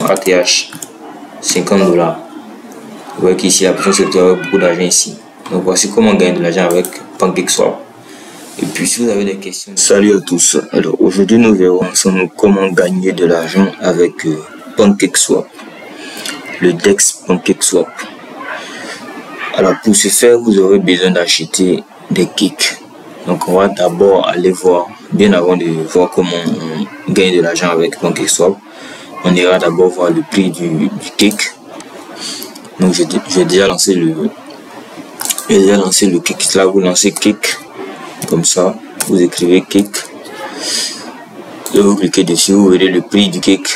ATH, 50$. Vous voyez qu'ici, la personne se trouve beaucoup d'argent ici. Donc voici comment gagner de l'argent avec PancakeSwap. Et puis si vous avez des questions, salut à tous. Alors aujourd'hui nous verrons ensemble comment gagner de l'argent avec PancakeSwap, le DEX PancakeSwap. Alors pour ce faire, vous aurez besoin d'acheter des kicks. Donc on va d'abord aller voir, bien avant de voir comment on gagne de l'argent avec PancakeSwap, on ira d'abord voir le prix du kick. Donc j'ai déjà lancé le kick. Là vous lancez kick comme ça, vous écrivez kick et vous cliquez dessus, vous verrez le prix du kick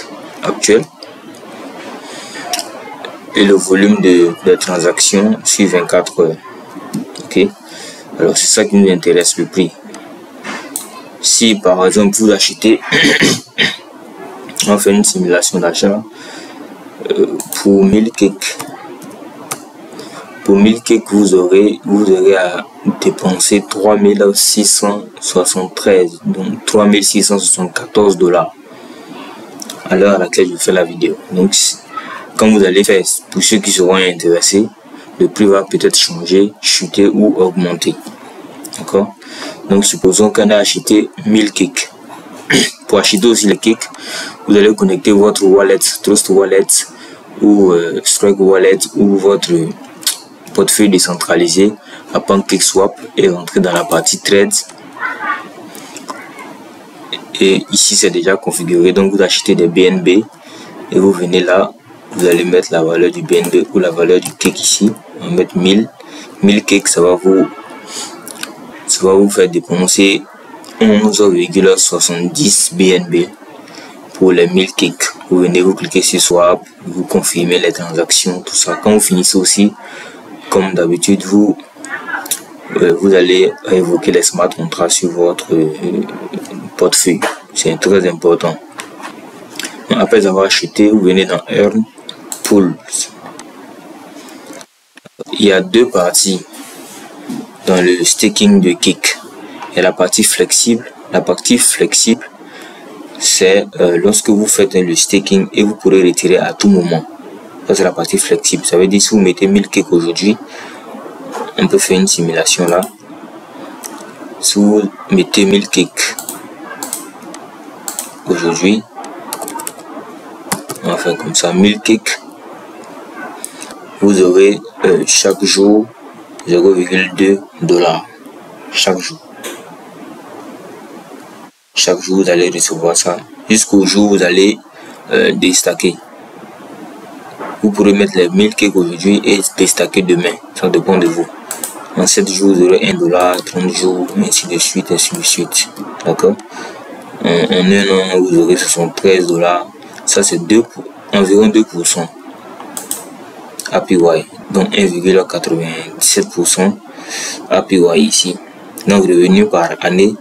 actuel et le volume de transactions sur 24 heures. Ok, alors c'est ça qui nous intéresse, le prix. Si par exemple vous achetez on fait une simulation d'achat pour 1000 kicks. Pour 1000 kicks, vous aurez à dépenser 3673, donc 3674$ à l'heure à laquelle je fais la vidéo. Donc quand vous allez faire, pour ceux qui seront intéressés, le prix va peut-être changer, chuter ou augmenter. D'accord? Donc supposons qu'on a acheté 1000 kicks. Pour acheter aussi les kicks, vous allez connecter votre wallet, Trust Wallet ou Strike Wallet ou votre portefeuille décentralisé à PancakeSwap et rentrer dans la partie Trade. Et ici c'est déjà configuré, donc vous achetez des BNB et vous venez là, vous allez mettre la valeur du BNB ou la valeur du kick ici. On va mettre 1000 kicks, ça va vous faire dépenser 11,70 BNB pour les 1000 kicks. Vous venez, vous cliquez sur Swap, vous confirmez les transactions, tout ça. Quand vous finissez aussi, comme d'habitude, vous allez évoquer les smart contracts sur votre portefeuille. C'est très important. Après avoir acheté, vous venez dans Earn Pools. Il y a deux parties dans le staking de kick. Il y a la partie flexible. La partie flexible, c'est lorsque vous faites le staking et vous pourrez retirer à tout moment. Ça c'est la partie flexible. Ça veut dire si vous mettez 1000 kicks aujourd'hui, on peut faire une simulation là. Si vous mettez 1000 kicks aujourd'hui, on va faire comme ça, 1000 kicks, vous aurez chaque jour 0,2$ chaque jour. Chaque jour vous allez recevoir ça jusqu'au jour où vous allez déstacker. Vous pourrez mettre les 1000 kicks aujourd'hui et déstacker demain, ça dépend de vous. En 7 jours vous aurez 1$, 30 jours, ainsi de suite, d'accord. En un an vous aurez 73$, ça c'est environ 2% APY, donc 1,97% APY ici. Donc revenu par année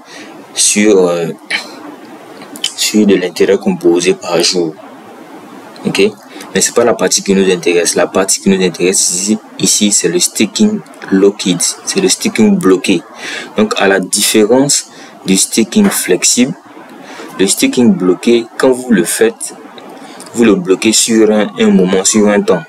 sur de l'intérêt composé par jour. Ok, mais c'est pas la partie qui nous intéresse. La partie qui nous intéresse ici c'est le staking locked, c'est le staking bloqué. Donc à la différence du staking flexible, le staking bloqué, quand vous le faites, vous le bloquez sur un moment, sur un temps.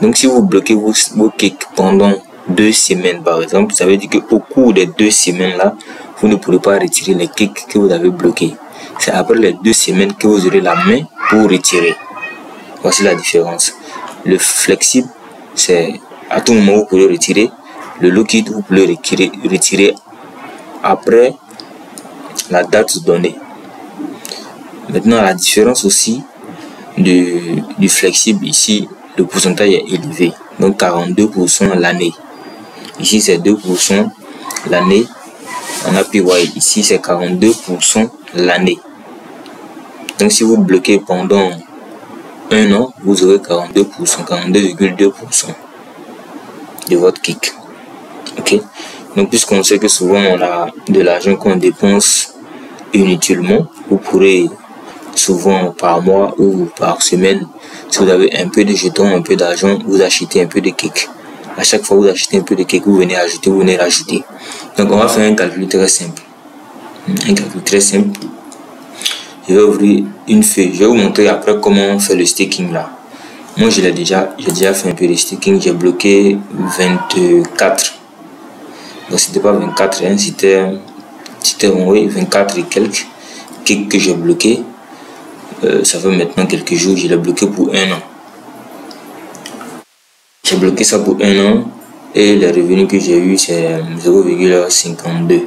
Donc si vous bloquez vos kicks pendant 2 semaines par exemple, ça veut dire qu'au cours des 2 semaines là, vous ne pourrez pas retirer les kicks que vous avez bloqués. C'est après les 2 semaines que vous aurez la main pour retirer. Voici la différence. Le flexible, c'est à tout moment vous pouvez retirer. Le locked, vous pouvez retirer après la date donnée. Maintenant, la différence aussi du flexible, ici le pourcentage est élevé, donc 42% l'année. Ici c'est 2% l'année en APY, ici c'est 42% l'année. Donc si vous bloquez pendant un an, vous aurez 42,2% de votre kick. Ok, donc puisqu'on sait que souvent on a de l'argent qu'on dépense inutilement, vous pourrez souvent par mois ou par semaine, si vous avez un peu de jetons, un peu d'argent, vous achetez un peu de kick. À chaque fois vous achetez un peu de kick, vous venez ajouter, vous venez rajouter. Donc on va faire un calcul très simple. je vais ouvrir une feuille. Je vais vous montrer après comment on fait le staking là. Moi j'ai déjà fait un peu de staking. J'ai bloqué 24. Donc c'était pas 24, hein, c'était oui, 24 et quelques kicks que j'ai bloqué. Ça fait maintenant quelques jours. Je l'ai bloqué pour 1 an. J'ai bloqué ça pour 1 an. Et les revenus que j'ai eu, c'est 0,52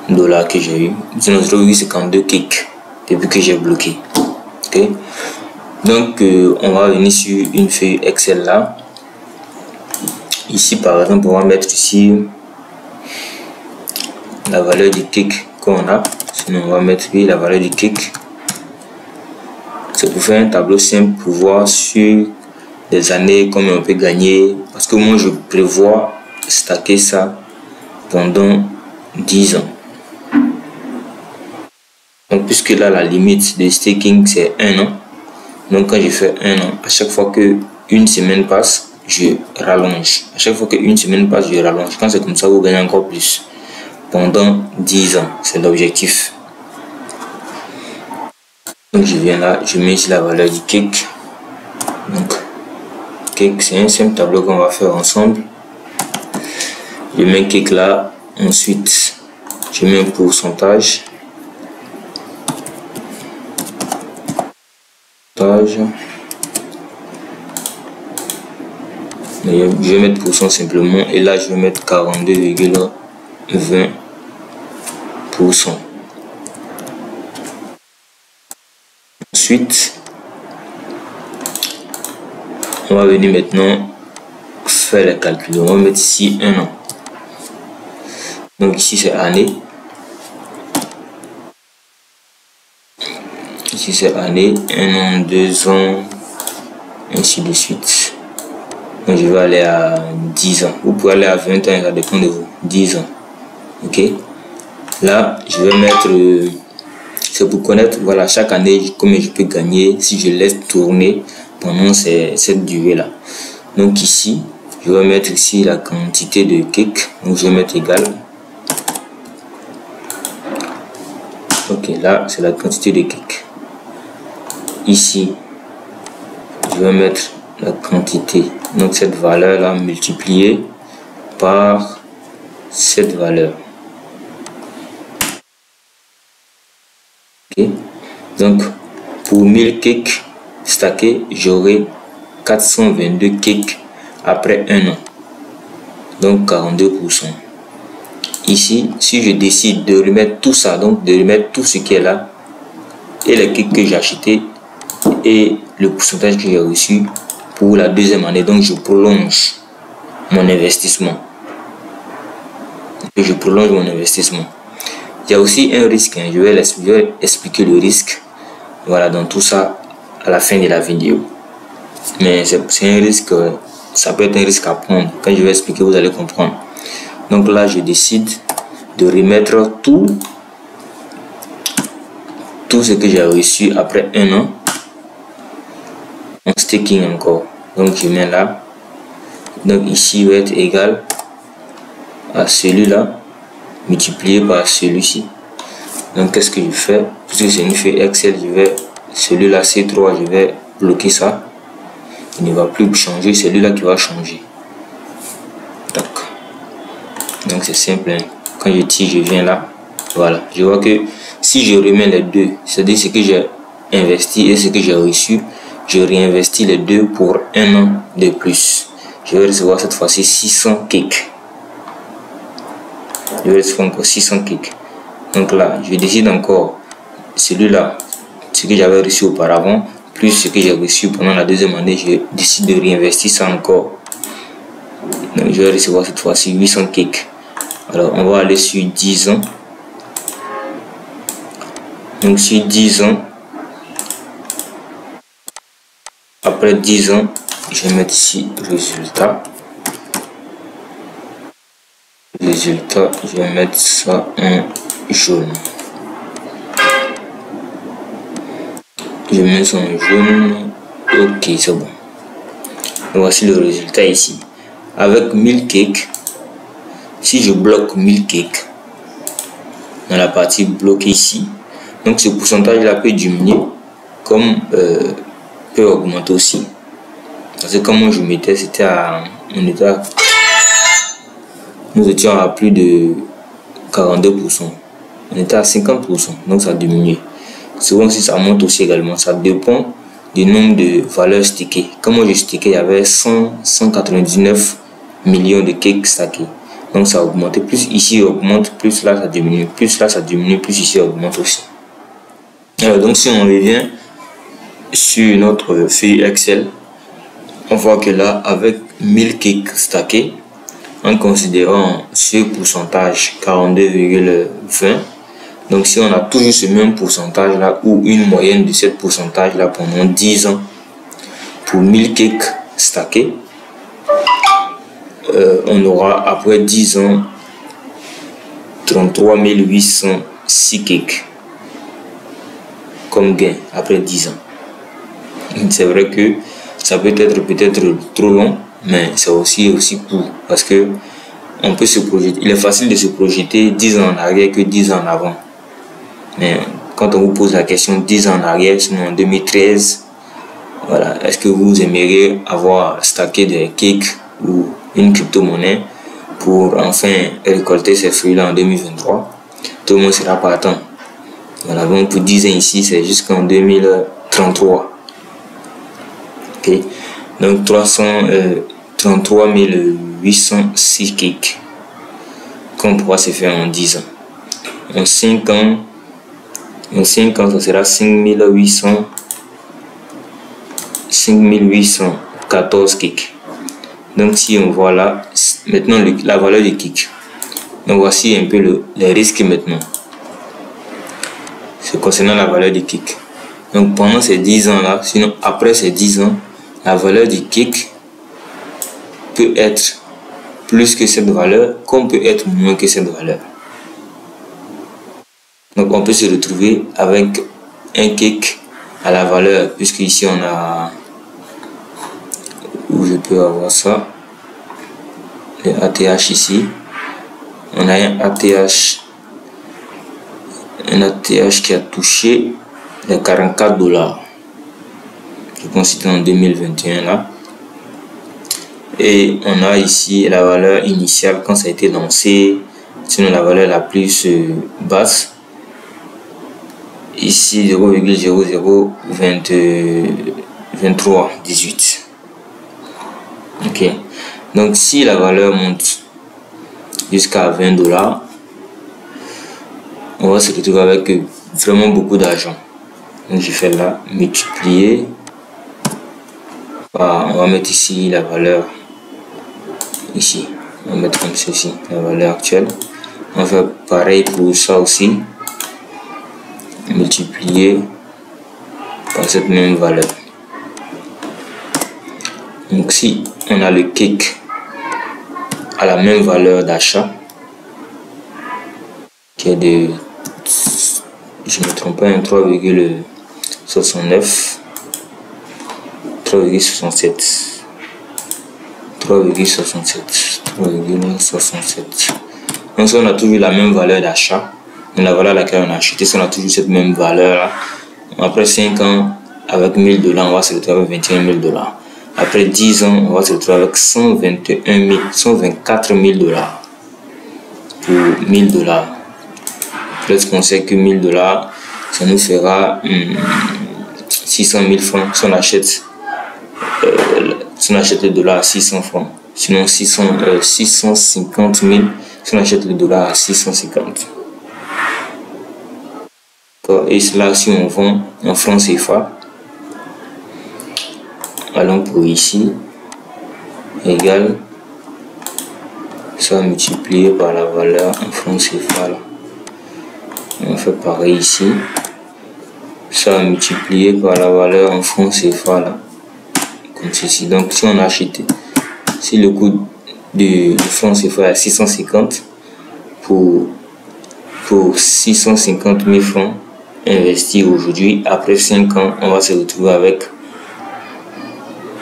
$ que j'ai eu. C'est 0,52 kicks depuis que j'ai bloqué. Ok. Donc, on va venir sur une feuille Excel là. Ici, par exemple, on va mettre ici la valeur du kick qu'on a. Sinon, on va mettre la valeur du kick. C'est pour faire un tableau simple pour voir sur des années combien on peut gagner. Parce que moi, je prévois stacker ça pendant 10 ans. Donc, puisque là, la limite de staking, c'est 1 an. Donc, quand je fais 1 an, à chaque fois que une semaine passe, je rallonge. À chaque fois qu'une semaine passe, je rallonge. Quand c'est comme ça, vous gagnez encore plus. Pendant 10 ans, c'est l'objectif. Donc, je viens là, je mets ici la valeur du kick. Donc, kick, c'est un simple tableau qu'on va faire ensemble. Je mets kick là. Ensuite, je mets un pourcentage. Je vais mettre pourcent simplement et là je vais mettre 42,20%. Ensuite, on va venir maintenant faire les calculs. On va mettre ici 1 an. Donc ici c'est année. Ici c'est année, 1 an, 2 ans, ainsi de suite. Donc je vais aller à 10 ans. Vous pouvez aller à 20 ans, ça dépend de vous. 10 ans. Ok. Là, je vais mettre. C'est pour connaître, voilà, chaque année, combien je peux gagner si je laisse tourner pendant cette durée-là. Donc ici, je vais mettre ici la quantité de kick. Donc je vais mettre égal. Ok, là, c'est la quantité de kick. Ici, je vais mettre la quantité, donc cette valeur là multipliée par cette valeur. Ok, donc pour 1000 kicks stackés, j'aurai 422 kicks après 1 an, donc 42%. Ici, si je décide de remettre tout ça, donc de remettre tout ce qui est là et les kicks que j'ai acheté et le pourcentage que j'ai reçu pour la deuxième année, donc je prolonge mon investissement. Je prolonge mon investissement. Il y a aussi un risque, hein. Je vais expliquer le risque, voilà, dans tout ça à la fin de la vidéo. Mais c'est un risque, ça peut être un risque à prendre. Quand je vais expliquer, vous allez comprendre. Donc là, je décide de remettre tout ce que j'ai reçu après 1 an en staking encore. Donc je mets là. Donc ici va être égal à celui-là multiplié par celui-ci. Donc qu'est-ce que je fais? Puisque c'est une feuille Excel, je vais celui-là C3, je vais bloquer ça. Il ne va plus changer, c'est celui-là qui va changer. Donc c'est simple, hein. Quand je tire, je viens là. Voilà, je vois que si je remets les deux, c'est-à-dire ce que j'ai investi et ce que j'ai reçu, je réinvestis les deux pour 1 an de plus. Je vais recevoir cette fois-ci 600 kicks. Je vais recevoir encore 600 kicks. Donc là, je décide encore celui-là, ce que j'avais reçu auparavant, plus ce que j'ai reçu pendant la deuxième année, je décide de réinvestir ça encore. Donc je vais recevoir cette fois-ci 800 kicks. Alors on va aller sur 10 ans. Donc sur 10 ans, après 10 ans, je vais mettre ici résultat. Résultat, je vais mettre ça en jaune. Je mets ça en jaune. Ok, c'est bon. Voici le résultat ici. Avec 1000 kicks, si je bloque 1000 kicks dans la partie bloquée ici, Donc ce pourcentage-là peut diminuer comme peut augmenter aussi. Parce que comme moi je mettais, nous étions à plus de 42%. On était à 50%, donc ça diminue. Souvent si ça monte aussi également, ça dépend du nombre de valeurs stickées. Comme moi je stickais, il y avait 199 millions de cakes stackés. Donc ça a augmenté. Plus ici augmente, plus là ça diminue. Plus là ça diminue, plus ici augmente aussi. Alors donc si on revient sur notre feuille Excel, on voit que là avec 1000 cakes stackés, en considérant ce pourcentage 42,20, donc si on a toujours ce même pourcentage là ou une moyenne de ce pourcentage là pendant 10 ans pour 1000 cakes stackés, on aura après 10 ans 33 806 cakes comme gain après 10 ans. C'est vrai que ça peut être trop long, mais c'est aussi pour, parce que on peut se projeter. Il est facile de se projeter 10 ans en arrière que 10 ans en avant. Mais quand on vous pose la question 10 ans en arrière, sinon en 2013, voilà, est-ce que vous aimeriez avoir stacké des cakes ou une crypto-monnaie pour enfin récolter ces fruits-là en 2023? Tout le monde sera partant. Voilà, donc pour 10 ans ici, c'est jusqu'en 2033. Ok, donc 33 806 cakes qu'on pourra se faire en 10 ans. En 5 ans, ça sera 5814 cakes. Donc si on voit là, maintenant la valeur du kick. Donc voici un peu les risques maintenant. C'est concernant la valeur du kick. Donc pendant ces 10 ans là, sinon après ces 10 ans, la valeur du kick peut être plus que cette valeur, comme peut être moins que cette valeur. Donc on peut se retrouver avec un kick à la valeur, puisque ici on a, où je peux avoir ça, le ATH ici, on a un ATH qui a touché les 44 $. Je pense que c'était en 2021 là. Et on a ici la valeur initiale quand ça a été lancé, sinon la valeur la plus basse. Ici 0,002318. Ok. Donc si la valeur monte jusqu'à 20 $, on va se retrouver avec vraiment beaucoup d'argent. Donc je fais là multiplier par, on va mettre ici la valeur ici, on va mettre comme ceci la valeur actuelle. On va faire pareil pour ça aussi, multiplier par cette même valeur. Donc si on a le cake à la même valeur d'achat qui est de, je ne me trompe pas, 3,67. Donc si on a toujours la même valeur d'achat, la valeur à laquelle on a acheté, si on a toujours cette même valeur là, après 5 ans avec 1000 $, on va se retrouver avec 21 000 $. Après 10 ans, on va se retrouver avec 124 000 $ pour 1000 $. Peut-être qu'on sait que 1000 $, ça nous fera 600 000 francs si on achète le dollar à 600 francs. Sinon 650 000 si on achète le dollar à 650. Et cela si on vend en francs CFA. Allons pour ici, égal, ça multiplié par la valeur en francs CFA là. On fait pareil ici, ça multiplié par la valeur en francs CFA là, comme ceci. Donc si on a acheté, si le coût de francs CFA est 650, pour 650 000 francs investis aujourd'hui, après 5 ans, on va se retrouver avec,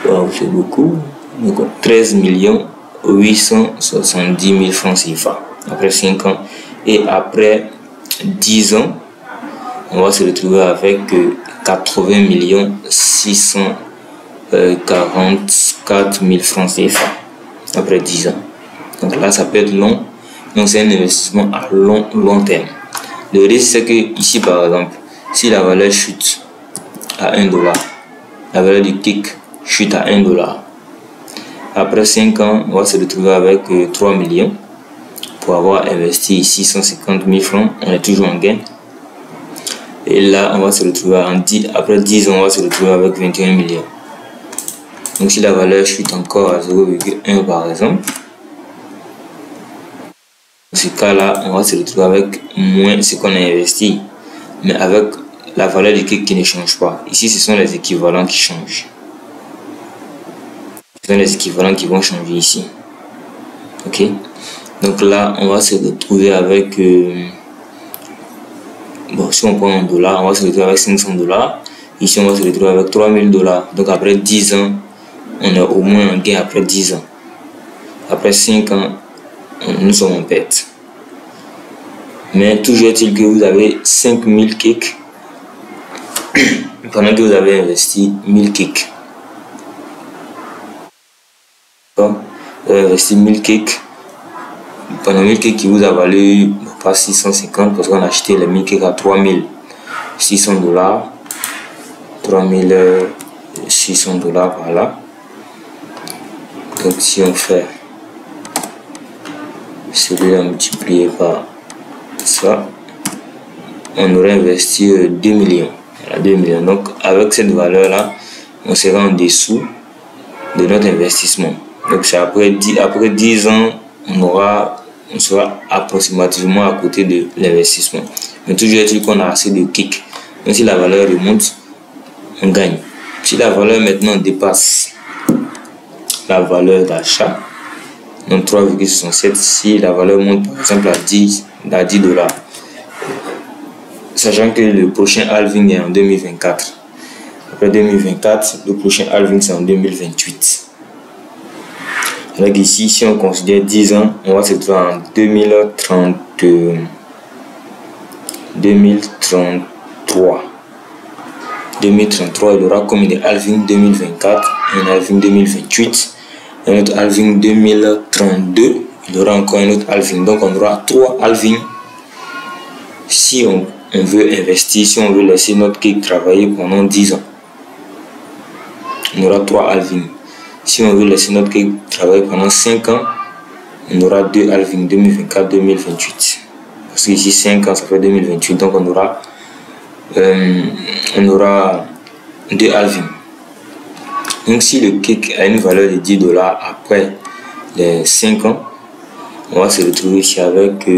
wow, c'est beaucoup, 13 870 000 francs CFA après 5 ans. Et après 10 ans, on va se retrouver avec 80 644 000 francs CFA après 10 ans. Donc là, ça peut être long. Donc c'est un investissement à long terme. Le risque, c'est que ici, par exemple, si la valeur chute à 1 $, la valeur du kick chute à 1 $. Après 5 ans, on va se retrouver avec 3 millions pour avoir investi 650 000 francs. On est toujours en gain. Et là, on va se retrouver après 10 ans, on va se retrouver avec 21 millions. Donc si la valeur chute encore à 0,1 par exemple, dans ce cas-là, on va se retrouver avec moins ce qu'on a investi, mais avec la valeur du kick qui ne change pas. Ici, ce sont les équivalents qui changent. Ce sont les équivalents qui vont changer ici. Ok. Donc là, on va se retrouver avec... bon, si on prend un dollar, on va se retrouver avec 500 $. Ici, on va se retrouver avec 3000 $. Donc après 10 ans, on a au moins un gain après 10 ans. Après 5 ans, nous sommes en perte. Mais toujours est-il que vous avez 5000 kicks pendant que vous avez investi 1000 kicks. Vous avez investi 1000 kicks pendant 1000 kicks qui vous a valu pas 650 parce qu'on a acheté les 1000 kicks à 3600 $. 3600 $ par là. Donc si on fait celui-là multiplié par ça, on aurait investi 2 millions. Voilà, 2 millions. Donc avec cette valeur là, on sera en dessous de notre investissement. Donc c'est après 10 ans, on sera approximativement à côté de l'investissement. Mais toujours est-il qu'on a assez de kicks. Donc si la valeur remonte, on gagne. Si la valeur maintenant dépasse la valeur d'achat, donc 3,67, si la valeur monte par exemple à 10 $, sachant que le prochain halving est en 2024. Après 2024, le prochain halving c'est en 2028. Alors ici, si on considère 10 ans, on va se trouver en 2033. 2033, il y aura comme des halving 2024, un halving 2028, un autre halving 2032, il y aura encore un autre halving. Donc on aura 3 halvings si on veut investir, si on veut laisser notre kick travailler pendant 10 ans. On aura 3 halvings. Si on veut laisser notre kick travailler pendant 5 ans, on aura 2 halvings, 2024-2028. Parce qu'ici 5 ans, ça fait 2028, donc on aura 2 halvings. Donc si le kick a une valeur de 10 $ après les 5 ans, on va se retrouver ici avec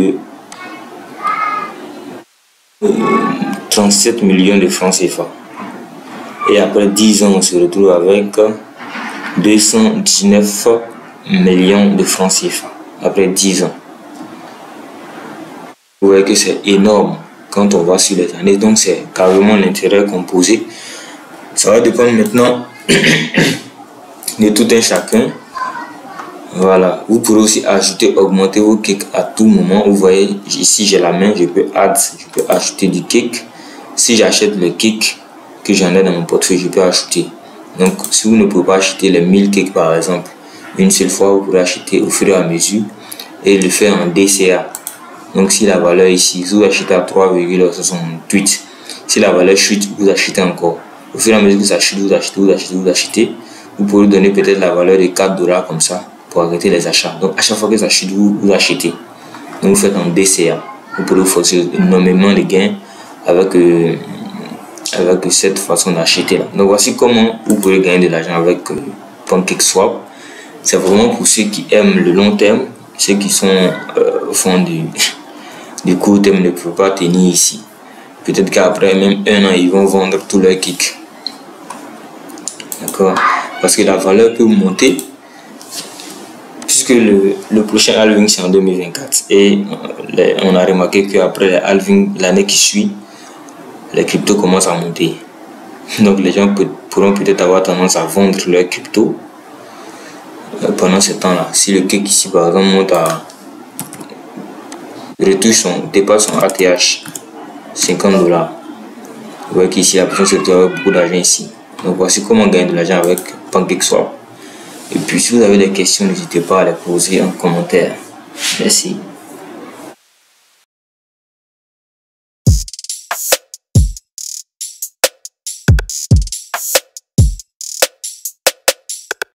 37 millions de francs CFA. Et après 10 ans, on se retrouve avec 219 millions de francs CFA. Après 10 ans. Vous voyez que c'est énorme quand on va sur les années. Donc c'est carrément l'intérêt composé. Ça va dépendre maintenant de tout un chacun. Voilà, vous pourrez aussi ajouter, augmenter vos kicks à tout moment. Vous voyez ici j'ai la main, je peux ajouter du kick. Si j'achète le kick que j'en ai dans mon portefeuille, je peux ajouter. Donc si vous ne pouvez pas acheter les 1000 kicks par exemple une seule fois, vous pourrez acheter au fur et à mesure et le faire en DCA. Donc si la valeur ici, si vous achetez à 3,68, si la valeur chute, vous achetez encore. Au fur et à mesure que ça chute, vous achetez. Vous pouvez donner peut-être la valeur de 4 $ comme ça pour arrêter les achats. Donc à chaque fois que ça chute, vous achetez. Donc vous faites en DCA. Vous pourrez forcer énormément les gains avec cette façon d'acheter là. Donc voici comment vous pouvez gagner de l'argent avec PancakeSwap. C'est vraiment pour ceux qui aiment le long terme, ceux qui sont au fond du court terme ne peuvent pas tenir ici. Peut-être qu'après même un an, ils vont vendre tous leurs kicks. D'accord? Parce que la valeur peut monter puisque le prochain halving c'est en 2024 et on a remarqué qu'après le halving, l'année qui suit, les cryptos commencent à monter. Donc les gens pourront peut-être avoir tendance à vendre leurs cryptos pendant ce temps-là. Si le kick ici par exemple monte à dépasse son ATH 50 $, Vous voyez qu'ici, la personne se retrouve avec beaucoup d'argent ici. Donc voici comment gagner de l'argent avec PancakeSwap. Et puis si vous avez des questions, n'hésitez pas à les poser en commentaire. Merci.